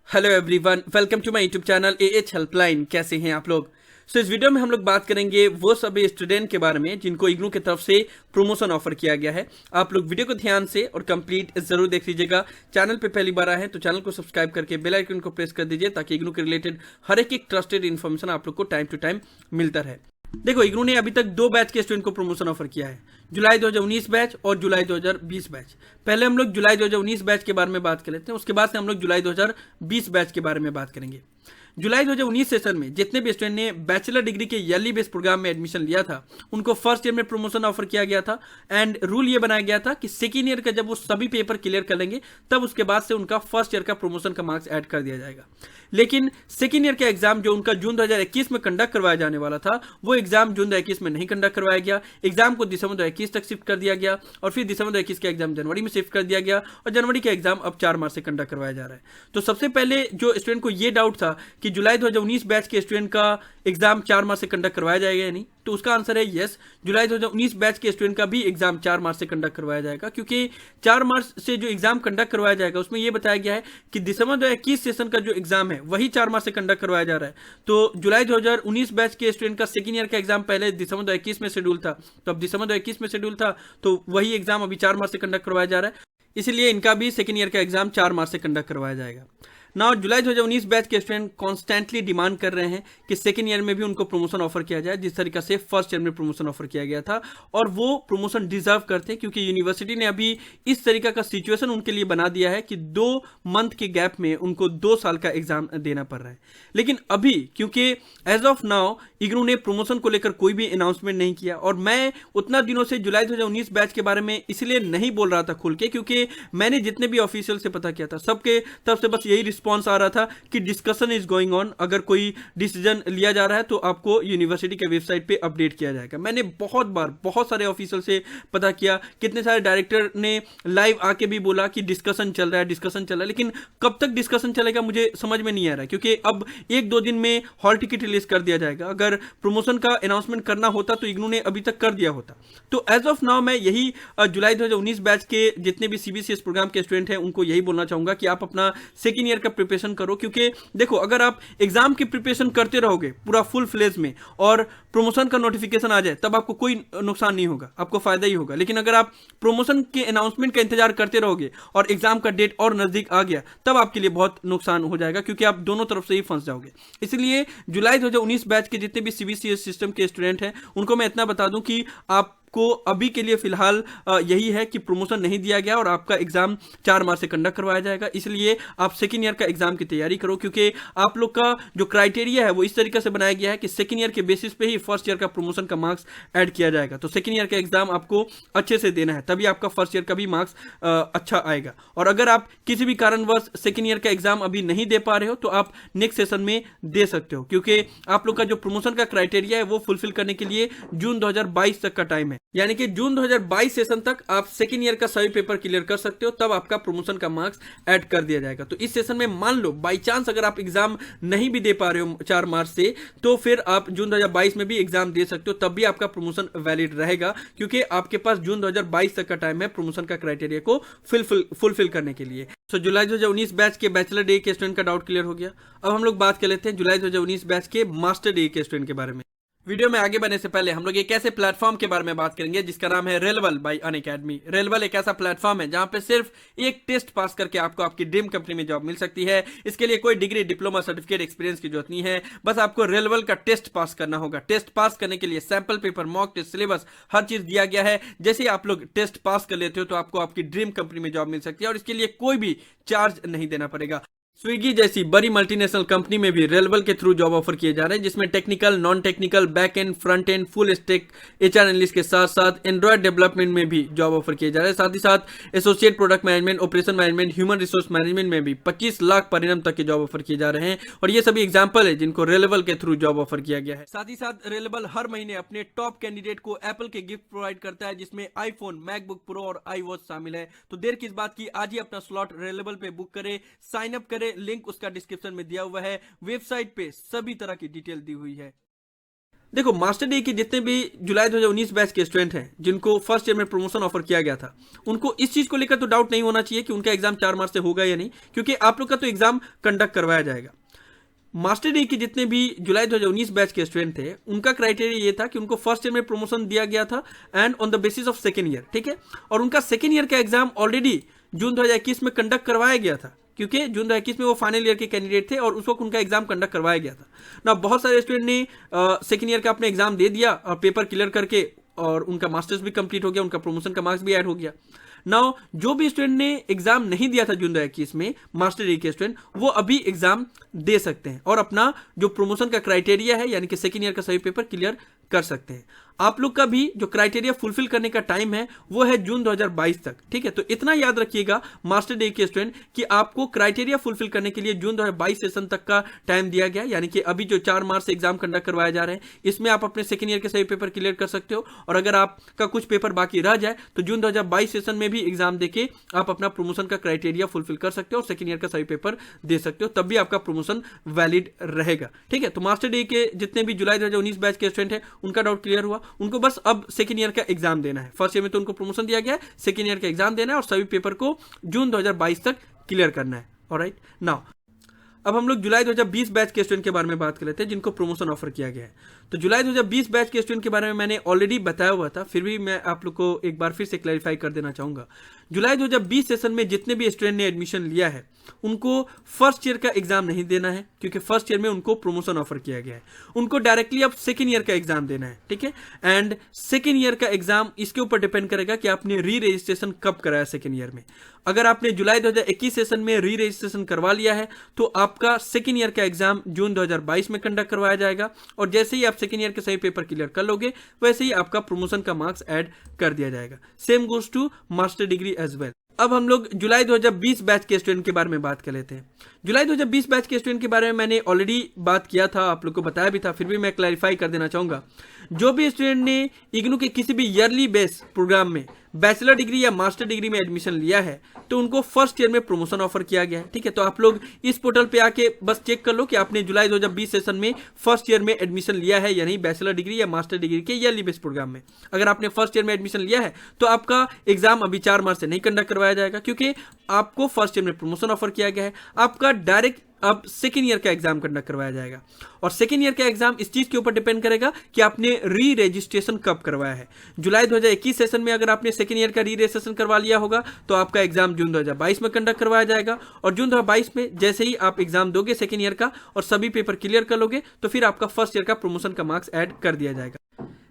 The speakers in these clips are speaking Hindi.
Hello everyone, welcome to my YouTube channel AH helpline. कैसे हैं आप लोग? इस वीडियो में हम लोग बात करेंगे वो सभी स्टूडेंट के बारे में जिनको इग्नू की तरफ से प्रमोशन ऑफर किया गया है। आप लोग वीडियो को ध्यान से और कंप्लीट जरूर देख लीजिएगा। चैनल पे पहली बार आए हैं तो चैनल को सब्सक्राइब करके बेल आइकन को प्रेस कर दीजिए ताकि इग्नू के रिलेटेड हर एक ट्रस्टेड इन्फॉर्मेशन आप लोग को टाइम टू टाइम मिलता रहे। देखो, इग्नू ने अभी तक 2 बैच के स्टूडेंट को प्रमोशन ऑफर किया है, जुलाई 2019 बैच और जुलाई 2020 बैच। पहले हम लोग जुलाई 2019 बैच के बारे में बात कर लेते हैं, उसके बाद से हम लोग जुलाई 2020 बैच के बारे में बात करेंगे। जुलाई 2019 सेशन में जितने भी स्टूडेंट ने बैचलर डिग्री के ईयरली बेस प्रोग्राम में एडमिशन लिया था उनको फर्स्ट ईयर में प्रमोशन ऑफर किया गया था। एंड रूल ये बनाया गया था कि सेकेंड ईयर का जब वो सभी पेपर क्लियर कर लेंगे तब उसके बाद से उनका फर्स्ट ईयर का प्रमोशन का मार्क्स ऐड कर दिया जाएगा। लेकिन सेकेंड ईयर का एग्जाम जो उनका जून 2021 में कंडक्ट करवाया जाने वाला था वो एग्जाम जून 2021 में नहीं कंडक्ट करवाया गया। एग्जाम को दिसंबर 2021 तक शिफ्ट कर दिया गया और फिर दिसंबर 2021 का एग्जाम जनवरी में शिफ्ट कर दिया गया और जनवरी का एग्जाम अब 4 मार्च से कंडक्ट करवाया जा रहा है। तो सबसे पहले जो स्टूडेंट को ये डाउट था कि जुलाई 2019 बैच के स्टूडेंट का एग्जाम 4 मार्च से कंडक्ट करवाया जाएगा या नहीं, तो उसका आंसर है यस। जुलाई 2019 बैच के स्टूडेंट का भी एग्जाम 4 मार्च से कंडक्ट करवाया जाएगा, क्योंकि 4 मार्च से जो एग्जाम कंडक्ट करवाया जाएगा उसमें यह बताया गया है कि दिसंबर 2021 सेशन का जो एग्जाम है वही 4 मार्च से कंडक्ट करवाया जा रहा है। तो जुलाई 2019 बैच के स्टूडेंट का सेकेंड ईयर का एग्जाम पहले दिसंबर 2021 में शेड्यूल था, तो अब दिसंबर 2021 में शेड्यूल था तो वही एग्जाम अभी 4 मार्च से कंडक्ट करवाया जा रहा है, इसलिए इनका भी सेकेंड ईयर का एग्जाम 4 मार्च से कंडक्ट करवाया जाएगा। ना जुलाई 2019 बैच के स्टूडेंट कॉन्स्टेंटली डिमांड कर रहे हैं कि सेकेंड ईयर में भी उनको प्रमोशन ऑफर किया जाए जिस तरीके से फर्स्ट ईयर में प्रमोशन ऑफर किया गया था, और वो प्रमोशन डिजर्व करते हैं क्योंकि यूनिवर्सिटी ने अभी इस तरीके का सिचुएशन उनके लिए बना दिया है कि 2 मंथ के गैप में उनको 2 साल का एग्जाम देना पड़ रहा है। लेकिन अभी क्योंकि एज ऑफ नाउ इग्नू ने प्रमोशन को लेकर कोई भी अनाउंसमेंट नहीं किया, और मैं उतना दिनों से जुलाई 2019 बैच के बारे में इसलिए नहीं बोल रहा था खुल के क्योंकि मैंने जितने भी ऑफिशियल से पता किया था सबके तरफ से बस यही रिस्पॉन्स आ रहा था कि डिस्कशन इज गोइंग ऑन, अगर कोई डिसीजन लिया जा रहा है तो आपको यूनिवर्सिटी के वेबसाइट पे अपडेट किया जाएगा। मैंने बहुत बार बहुत सारे ऑफिशियल से पता किया, कितने सारे डायरेक्टर ने लाइव आके भी बोला कि डिस्कशन चल रहा है, डिस्कशन चल रहा है, लेकिन कब तक डिस्कशन चलेगा मुझे समझ में नहीं आ रहा है क्योंकि अब 1-2 दिन में हॉल टिकट रिलीज कर दिया जाएगा। अगर प्रमोशन का अनाउंसमेंट करना होता तो इग्नू ने अभी तक कर दिया होता। तो एज ऑफ नाउ मैं यही जुलाई 2019 बैच के जितने भी सीबीसीएस प्रोग्राम के स्टूडेंट हैं उनको यही बोलना चाहूंगा कि आप अपना सेकेंड ईयर का प्रिपरेशन करो, क्योंकि देखो अगर आप एग्जाम की प्रिपरेशन करते रहोगे पूरा फुल फ्लेज में और प्रमोशन का नोटिफिकेशन आ जाए तब आपको कोई नुकसान नहीं होगा, आपको फायदा ही होगा। लेकिन अगर आप प्रमोशन के अनाउंसमेंट का इंतजार करते रहोगे और एग्जाम का डेट और नजदीक आ गया तब आपके लिए बहुत नुकसान हो जाएगा, क्योंकि आप दोनों तरफ से ही फंस जाओगे। इसलिए जुलाई 2019 बैच के जितने भी सीबीसीएस सिस्टम के स्टूडेंट हैं उनको मैं इतना बता दूं कि आप को अभी के लिए फिलहाल यही है कि प्रमोशन नहीं दिया गया और आपका एग्जाम 4 मार्च से कंडक्ट करवाया जाएगा। इसलिए आप सेकेंड ईयर का एग्जाम की तैयारी करो, क्योंकि आप लोग का जो क्राइटेरिया है वो इस तरीके से बनाया गया है कि सेकेंड ईयर के बेसिस पे ही फर्स्ट ईयर का प्रमोशन का मार्क्स ऐड किया जाएगा। तो सेकेंड ईयर का एग्जाम आपको अच्छे से देना है, तभी आपका फर्स्ट ईयर का भी मार्क्स अच्छा आएगा। और अगर आप किसी भी कारणवश सेकेंड ईयर का एग्जाम अभी नहीं दे पा रहे हो तो आप नेक्स्ट सेशन में दे सकते हो, क्योंकि आप लोग का जो प्रमोशन का क्राइटेरिया है वो फुलफिल करने के लिए जून 2022 तक का टाइम है, यानी कि जून 2022 सेशन तक आप सेकेंड ईयर का सभी पेपर क्लियर कर सकते हो, तब आपका प्रमोशन का मार्क्स ऐड कर दिया जाएगा। तो इस सेशन में मान लो बाई चांस अगर आप एग्जाम नहीं भी दे पा रहे हो 4 मार्च से, तो फिर आप जून 2022 में भी एग्जाम दे सकते हो, तब भी आपका प्रमोशन वैलिड रहेगा, क्योंकि आपके पास जून 2022 तक का टाइम है प्रमोशन का क्राइटेरिया को फुलफिल करने के लिए। तो जुलाई 2019 बैच के बैचलर डिग्री के स्टूडेंट का डाउट क्लियर हो गया। अब हम लोग बात कर लेते हैं जुलाई 2019 बैच के मास्टर डिग्री के स्टूडेंट के बारे में। वीडियो में आगे बढ़ने से पहले हम लोग एक ऐसे प्लेटफॉर्म के बारे में बात करेंगे जिसका नाम है रेलेवल बाय अनअकैडमी। रेलेवल एक ऐसा प्लेटफॉर्म है जहां पे सिर्फ एक टेस्ट पास करके आपको आपकी ड्रीम कंपनी में जॉब मिल सकती है। इसके लिए कोई डिग्री, डिप्लोमा, सर्टिफिकेट, एक्सपीरियंस की जरूरत नहीं है, बस आपको रेलेवल का टेस्ट पास करना होगा। टेस्ट पास करने के लिए sample paper, mock test, syllabus हर चीज दिया गया है। जैसे ही आप लोग टेस्ट पास कर लेते हो तो आपको आपकी ड्रीम कंपनी में जॉब मिल सकती है और इसके लिए कोई भी चार्ज नहीं देना पड़ेगा। स्विगी जैसी बड़ी मल्टीनेशनल कंपनी में भी रेलेवल के थ्रू जॉब ऑफर किए जा रहे हैं, जिसमें technical, non technical, back and, front end, full stack HR analyst के साथ साथ एंड्रॉइड डेवलपमेंट में भी जॉब ऑफर किए जा रहे हैं। साथ ही साथ associate product management, operation management, human resource management में भी 25 लाख पर एनम तक के जॉब ऑफर किए जा रहे हैं। और ये सभी एग्जाम्पल है जिनको रेलेवल के थ्रू जॉब ऑफर किया गया है। साथ ही साथ रेलेवल हर महीने अपने टॉप कैंडिडेट को एप्पल के गिफ्ट प्रोवाइड करता है, जिसमें आईफोन, मैकबुक प्रो और iWatch शामिल है। तो देर किस बात की, आज ही अपना स्लॉट रेलेवल पे बुक करें, साइन अप करें, लिंक उसका डिस्क्रिप्शन में दिया हुआ है। वेबसाइट पे सभी तरह की डिटेल दी हुई है। देखो मास्टर डिग्री के जितने भी जुलाई 2019 बैच के स्टूडेंट हैं जिनको फर्स्ट ईयर में प्रमोशन ऑफर किया गया था, उनको इस चीज को लेकर तो डाउट नहीं होना चाहिए कि उनका एग्जाम 4 मार्च से होगा या नहीं, क्योंकि आप लोग का तो एग्जाम कंडक्ट करवाया जाएगा। मास्टर डिग्री के जितने भी जुलाई 2019 बैच के स्टूडेंट थे उनका क्राइटेरिया ये था कि उनको फर्स्ट ईयर में प्रमोशन दिया गया था and on the basis of second year, ठीक है। और उनका सेकेंड ईयर का एग्जाम ऑलरेडी जून 2021 में कंडक्ट करवाया गया था, क्योंकि जून 2021 में वो फाइनल ईयर के कैंडिडेट थे और उस वक्त उनका एग्जाम कंडक्ट करवाया गया था ना। बहुत सारे स्टूडेंट ने सेकेंड ईयर का अपने एग्जाम दे दिया और पेपर क्लियर करके, और उनका मास्टर्स भी कंप्लीट हो गया, उनका प्रमोशन का मार्क्स भी ऐड हो गया। नाउ जो भी स्टूडेंट ने एग्जाम नहीं दिया था जून 2021 में मास्टर डिग्री के स्टूडेंट, वो अभी एग्जाम दे सकते हैं और अपना जो प्रमोशन का क्राइटेरिया है यानी कि सेकेंड ईयर का सभी पेपर क्लियर कर सकते हैं। आप लोग का भी जो क्राइटेरिया फुलफिल करने का टाइम है वो है जून 2022 तक, ठीक है। तो इतना याद रखिएगा मास्टर डिग्री के स्टूडेंट कि आपको क्राइटेरिया फुलफिल करने के लिए जून 2022 सेशन तक का टाइम दिया गया, यानी कि अभी जो 4 मार्च से एग्जाम कंडक्ट करवाए जा रहे हैं इसमें आप अपने सेकेंड ईयर के सभी पेपर क्लियर कर सकते हो। और अगर आपका कुछ पेपर बाकी रह जाए तो जून 2022 सेशन में भी एग्जाम देके आप अपना प्रमोशन का क्राइटेरिया फुलफिल कर सकते हो और सेकेंड ईयर का सभी पेपर दे सकते हो, तब भी आपका प्रमोशन वैलिड रहेगा, ठीक है। तो मास्टर डिग्री के जितने भी जुलाई 2019 बैच के स्टूडेंट हैं उनका डाउट क्लियर हुआ। उनको बस अब सेकेंड ईयर का एग्जाम देना है। फर्स्ट ईयर में तो उनको प्रमोशन दिया गया है, सेकेंड ईयर का एग्जाम देना है और सभी पेपर को जून 2022 तक क्लियर करना है। ऑलराइट, नाउ अब हम लोग जुलाई 2020 बैच के स्टूडेंट के बारे में बात कर लेते हैं जिनको प्रमोशन ऑफर किया गया है। तो जुलाई 2020 बैच के स्टूडेंट के बारे में मैंने ऑलरेडी बताया हुआ था, फिर भी मैं आप लोग को एक बार फिर से क्लैरिफाई कर देना चाहूंगा। जुलाई 2020 सेशन में जितने भी स्टूडेंट ने एडमिशन लिया है उनको फर्स्ट ईयर का एग्जाम नहीं देना है, क्योंकि फर्स्ट ईयर में उनको प्रमोशन ऑफर किया गया है। उनको डायरेक्टली अब सेकेंड ईयर का एग्जाम देना है, ठीक है। एंड सेकेंड ईयर का एग्जाम इसके ऊपर डिपेंड करेगा कि आपने री रजिस्ट्रेशन कब कराया सेकेंड ईयर में। अगर आपने जुलाई 2021 सेशन में री रजिस्ट्रेशन करवा लिया है तो आपका सेकेंड ईयर का एग्जाम जून 2022 में कंडक्ट करवाया जाएगा, और जैसे ही आप सेकेंड ईयर के सही पेपर क्लियर कर लोगे वैसे ही आपका प्रमोशन का मार्क्स ऐड कर दिया जाएगा। Same goes to master degree as well. अब हम लोग जुलाई 2020 बैच के स्टूडेंट के बारे में बात कर लेते हैं। जुलाई 2020 बैच के स्टूडेंट के बारे में मैंने ऑलरेडी बात किया था, आप लोग को बताया भी था, फिर भी मैं क्लैरिफाई कर देना चाहूंगा। जो भी स्टूडेंट ने इग्नू के किसी भी ईयरली बेस प्रोग्राम में बैचलर डिग्री या मास्टर डिग्री में एडमिशन लिया है तो उनको फर्स्ट ईयर में प्रमोशन ऑफर किया गया है, ठीक है। तो आप लोग इस पोर्टल पे आके बस चेक कर लो कि आपने जुलाई 2020 सेशन में फर्स्ट ईयर में एडमिशन लिया है या नहीं, बैचलर डिग्री या मास्टर डिग्री के ईयरली बेस प्रोग्राम में। अगर आपने फर्स्ट ईयर में एडमिशन लिया है तो आपका एग्जाम अभी 4 मार्च से नहीं कंडक्ट करवाया जाएगा, क्योंकि आपको फर्स्ट ईयर में प्रमोशन ऑफर किया गया है। आपका डायरेक्ट अब सेकेंड ईयर का एग्जाम कंडक्ट करवाया जाएगा, और सेकेंड ईयर का एग्जाम इस चीज के ऊपर डिपेंड करेगा कि आपने री रजिस्ट्रेशन कब करवाया है। जुलाई 2021 सेशन में अगर आपने सेकेंड ईयर का री रजिस्ट्रेशन करवा लिया होगा तो आपका एग्जाम जून 2022 में कंडक्ट करवाया जाएगा, और जून 2022 में जैसे ही आप एग्जाम दोगे सेकेंड ईयर का और सभी पेपर क्लियर कर लोगे तो फिर आपका फर्स्ट ईयर का प्रमोशन का मार्क्स ऐड कर दिया जाएगा।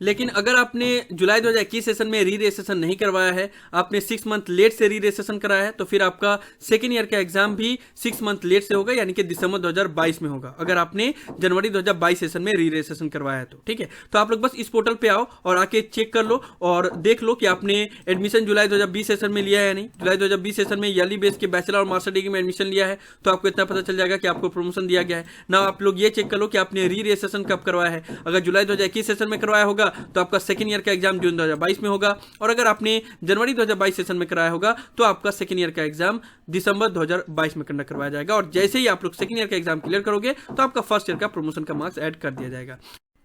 लेकिन अगर आपने जुलाई 2021 सेशन में री रजिस्ट्रेशन नहीं करवाया है, आपने 6 मंथ लेट से री रजिस्ट्रेशन कराया है, तो फिर आपका सेकेंड ईयर का एग्जाम भी 6 मंथ लेट से होगा, यानी कि दिसंबर 2022 में होगा, अगर आपने जनवरी 2022 सेशन में री रजिस्ट्रेशन करवाया है तो, ठीक है। तो आप लोग बस इस पोर्टल पे आओ और आके चेक कर लो और देख लो कि आपने एडमिशन जुलाई 2020 सेशन में लिया है या नहीं। जुलाई 2020 सेशन में ईयरली बेस के बैचलर और मास्टर डिग्री में एडमिशन लिया है तो आपको इतना पता चल जाएगा कि आपको प्रमोशन दिया गया है ना। आप लोग ये चेक कर लो कि आपने री रजिस्ट्रेशन कब करवाया है। अगर जुलाई 2021 सेशन में करवाया होगा तो आपका सेकेंड ईयर का एग्जाम जून 2022 में होगा, और अगर आपने जनवरी 2022 सेशन में कराया होगा तो आपका सेकेंड ईयर का एग्जाम दिसंबर 2022 में कंडक्ट करवाया जाएगा, और जैसे ही आप लोग सेकेंड ईयर का एग्जाम क्लियर करोगे तो आपका फर्स्ट ईयर का प्रमोशन का मार्क्स ऐड कर दिया जाएगा।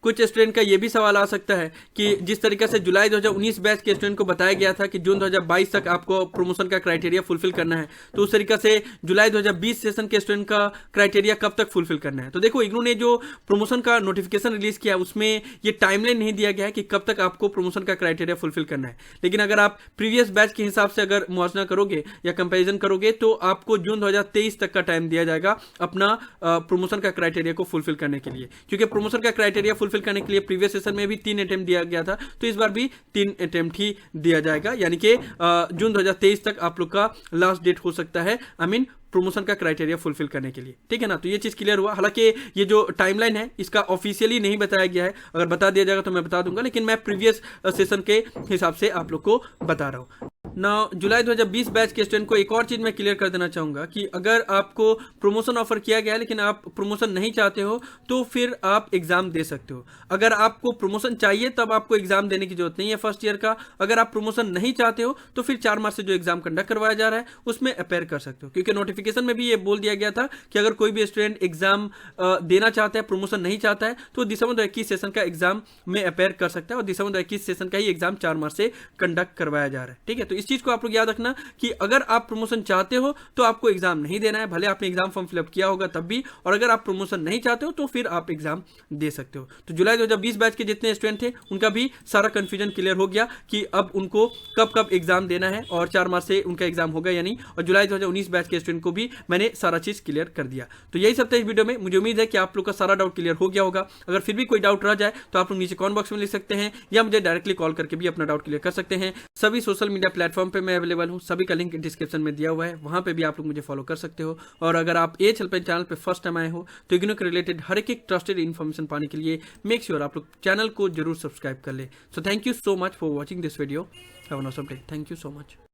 कुछ स्टूडेंट का ये भी सवाल आ सकता है कि जिस तरीके से जुलाई 2019 बैच के स्टूडेंट को बताया गया था कि जून 2022 तक आपको प्रमोशन का क्राइटेरिया फुलफिल करना है, तो उस तरीके से जुलाई 2020 सेशन के स्टूडेंट का क्राइटेरिया कब तक फुलफिल करना है। तो देखो इग्नू ने जो प्रमोशन का नोटिफिकेशन रिलीज किया उसमें ये टाइमलाइन नहीं दिया गया है कि कब तक आपको प्रमोशन का क्राइटेरिया फुलफिल करना है, लेकिन अगर आप प्रीवियस बैच के हिसाब से अगर मुआवजा करोगे या कंपेरिजन करोगे तो आपको जून 2023 तक का टाइम दिया जाएगा अपना प्रमोशन का क्राइटेरिया को फुलफिल करने के लिए, क्योंकि प्रमोशन का क्राइटेरिया फुलफिल करने के लिए प्रीवियस सेशन में भी 3 अटेम्प्ट दिया गया था, तो इस बार भी 3 अटेम्प्ट ही दिया जाएगा, यानी कि जून 2023 तक आप लोग का लास्ट डेट हो सकता है प्रमोशन का क्राइटेरिया फुलफिल करने के लिए, ठीक है ना। तो ये चीज क्लियर हुआ। हालांकि ये जो टाइमलाइन है इसका ऑफिशियली नहीं बताया गया है, अगर बता दिया जाएगा तो मैं बता दूंगा, लेकिन मैं प्रीवियस सेशन के हिसाब से आप लोग को बता रहा हूं। ना जुलाई 2020 बैच के स्टूडेंट को एक और चीज मैं क्लियर कर देना चाहूंगा कि अगर आपको प्रमोशन ऑफर किया गया है लेकिन आप प्रमोशन नहीं चाहते हो तो फिर आप एग्जाम दे सकते हो। अगर आपको प्रमोशन चाहिए तब आपको एग्जाम देने की जरूरत नहीं है फर्स्ट ईयर का। अगर आप प्रमोशन नहीं चाहते हो तो फिर 4 मार्च से जो एग्जाम कंडक्ट करवाया जा रहा है उसमें अपेयर कर सकते हो, क्योंकि नोटिफिकेशन में भी ये बोल दिया गया था कि अगर कोई भी स्टूडेंट एग्जाम देना चाहता है, प्रमोशन नहीं चाहता है, तो दिसंबर 2021 सेशन का एग्जाम में अपेयर कर सकता है और दिसंबर 2021 सेशन का ही एग्जाम 4 मार्च से कंडक्ट करवाया जा रहा है। ठीक है, तो इस चीज को आप लोग याद रखना कि अगर आप प्रमोशन चाहते हो तो आपको एग्जाम नहीं देना है, भले आपने एग्जाम फॉर्म फिलअप किया होगा तब भी, और अगर आप प्रमोशन नहीं चाहते हो तो फिर आप एग्जाम दे सकते हो। तो जुलाई 2020 बैच के जितने स्टूडेंट थे उनका भी सारा कंफ्यूजन क्लियर हो गया कि अब उनको कब कब एग्जाम देना है और 4 मार्च से उनका एग्जाम होगा या नहीं, और जुलाई 2019 बैच के स्टूडेंट को भी मैंने सारा चीज क्लियर कर दिया। तो यही सब था इस वीडियो में। मुझे उम्मीद है कि आप लोग का सारा डाउट क्लियर हो गया होगा। अगर फिर भी कोई डाउट रह जाए तो आप लोग नीचे कमेंट बॉक्स में लिख सकते हैं या मुझे डायरेक्टली कॉल करके भी अपना डाउट क्लियर कर सकते हैं। सभी सोशल मीडिया प्लेटफॉर्म पे मैं अवेलेबल हूं, सभी का लिंक डिस्क्रिप्शन में दिया हुआ है, वहां पे भी आप लोग मुझे फॉलो कर सकते हो। और अगर आप एएच हेल्पलाइन चैनल पे फर्स्ट टाइम आए हो तो इग्नू के रिलेटेड हर एक ट्रस्टेड इन्फॉर्मेशन पाने के लिए मेक श्योर आप लोग चैनल को जरूर सब्सक्राइब कर ले। So thank you so much for watching this video. Have an awesome day. Thank you so much.